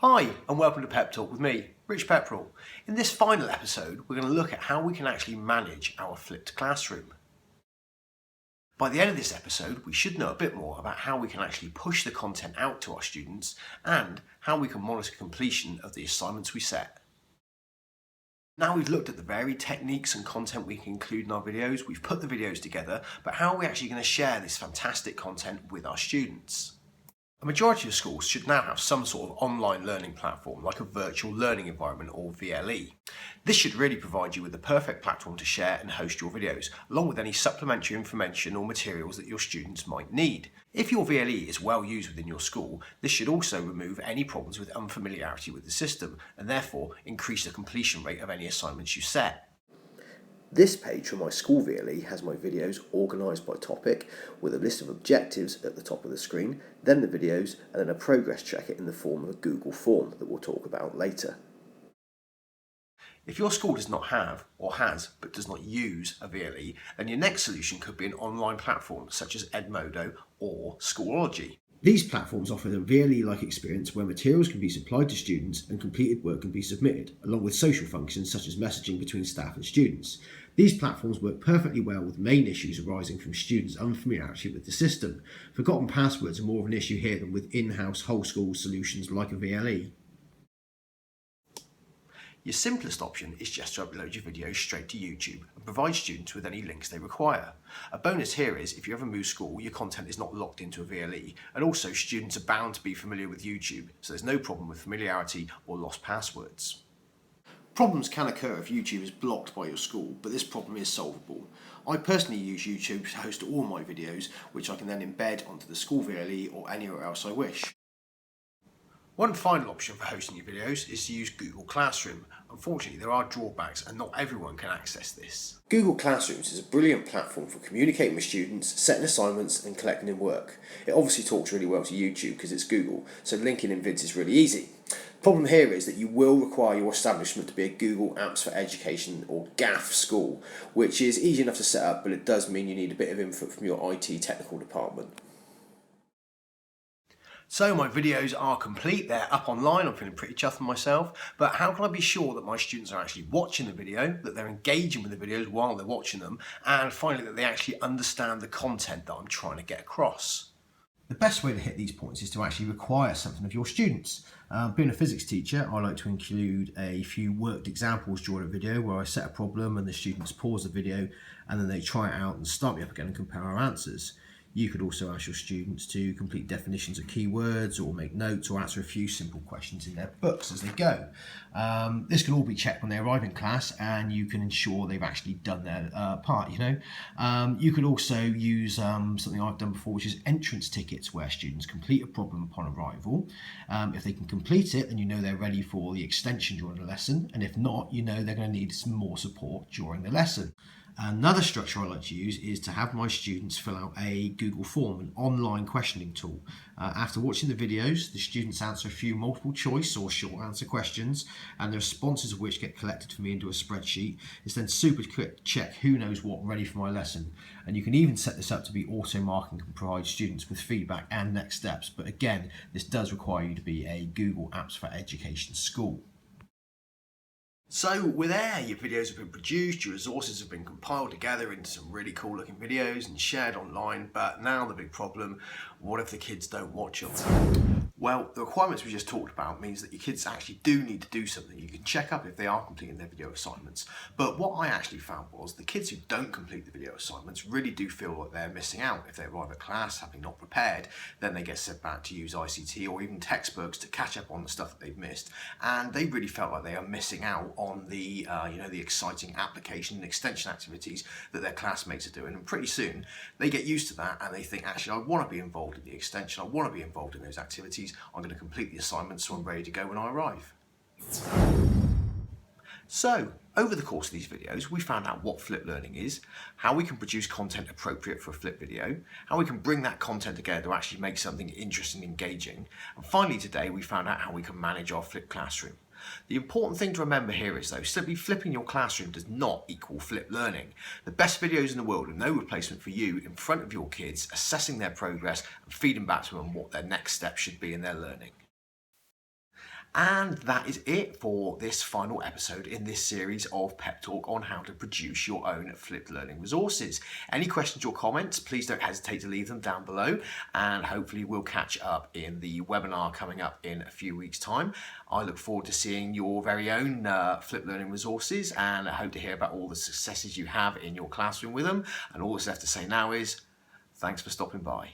Hi and welcome to Pep Talk with me, Rich Pepperell. In this final episode, we're going to look at how we can actually manage our flipped classroom. By the end of this episode, we should know a bit more about how we can actually push the content out to our students and how we can monitor completion of the assignments we set. Now we've looked at the varied techniques and content we can include in our videos, we've put the videos together, but how are we actually going to share this fantastic content with our students? A majority of schools should now have some sort of online learning platform like a virtual learning environment or VLE. This should really provide you with the perfect platform to share and host your videos, along with any supplementary information or materials that your students might need. If your VLE is well used within your school, this should also remove any problems with unfamiliarity with the system and therefore increase the completion rate of any assignments you set. This page from my school VLE has my videos organised by topic with a list of objectives at the top of the screen, then the videos and then a progress checker in the form of a Google form that we'll talk about later. If your school does not have, or has, but does not use a VLE, then your next solution could be an online platform such as Edmodo or Schoology. These platforms offer a VLE-like experience where materials can be supplied to students and completed work can be submitted, along with social functions such as messaging between staff and students. These platforms work perfectly well with main issues arising from students' unfamiliarity with the system. Forgotten passwords are more of an issue here than with in-house whole school solutions like a VLE. Your simplest option is just to upload your videos straight to YouTube and provide students with any links they require. A bonus here is if you ever move school, your content is not locked into a VLE, and also students are bound to be familiar with YouTube, so there's no problem with familiarity or lost passwords. Problems can occur if YouTube is blocked by your school, but this problem is solvable. I personally use YouTube to host all my videos, which I can then embed onto the school VLE or anywhere else I wish. One final option for hosting your videos is to use Google Classroom. Unfortunately, there are drawbacks and not everyone can access this. Google Classrooms is a brilliant platform for communicating with students, setting assignments and collecting in work. It obviously talks really well to YouTube because it's Google, so linking in vids is really easy. The problem here is that you will require your establishment to be a Google Apps for Education or GAF school, which is easy enough to set up, but it does mean you need a bit of input from your IT technical department. So my videos are complete, they're up online, I'm feeling pretty chuffed with myself, but how can I be sure that my students are actually watching the video, that they're engaging with the videos while they're watching them, and finally that they actually understand the content that I'm trying to get across? The best way to hit these points is to actually require something of your students. Being a physics teacher, I like to include a few worked examples during a video where I set a problem and the students pause the video and then they try it out and start me up again and compare our answers. You could also ask your students to complete definitions of keywords or make notes or answer a few simple questions in their books as they go. This can all be checked when they arrive in class and you can ensure they've actually done their part, You could also use something I've done before, which is entrance tickets, where students complete a problem upon arrival. If they can complete it, then you know they're ready for the extension during the lesson, and if not, you know they're going to need some more support during the lesson. Another structure I like to use is to have my students fill out a Google form, an online questioning tool. After watching the videos, the students answer a few multiple choice or short answer questions, and the responses of which get collected for me into a spreadsheet. It's then super quick to check who knows what ready for my lesson. And you can even set this up to be auto-marking and provide students with feedback and next steps. But again, this does require you to be a Google Apps for Education school. So we're there, your videos have been produced, your resources have been compiled together into some really cool looking videos and shared online, but now the big problem, what if the kids don't watch them? Well, the requirements we just talked about means that your kids actually do need to do something. You can check up if they are completing their video assignments. But what I actually found was the kids who don't complete the video assignments really do feel like they're missing out. If they arrive at class having not prepared, then they get sent back to use ICT or even textbooks to catch up on the stuff that they've missed. And they really felt like they are missing out on the, the exciting application and extension activities that their classmates are doing. And pretty soon they get used to that and they think, actually, I want to be involved in the extension. I want to be involved in those activities. I'm going to complete the assignment so I'm ready to go when I arrive. So, over the course of these videos, we found out what flipped learning is, how we can produce content appropriate for a flipped video, how we can bring that content together to actually make something interesting and engaging, and finally today we found out how we can manage our flipped classroom. The important thing to remember here is though, simply flipping your classroom does not equal flipped learning. The best videos in the world are no replacement for you in front of your kids, assessing their progress and feeding back to them what their next step should be in their learning. And that is it for this final episode in this series of Pep Talk on how to produce your own flipped learning resources. Any questions or comments, please don't hesitate to leave them down below, and hopefully we'll catch up in the webinar coming up in a few weeks' time. I look forward to seeing your very own flipped learning resources, and I hope to hear about all the successes you have in your classroom with them. And all that's left to say now is thanks for stopping by.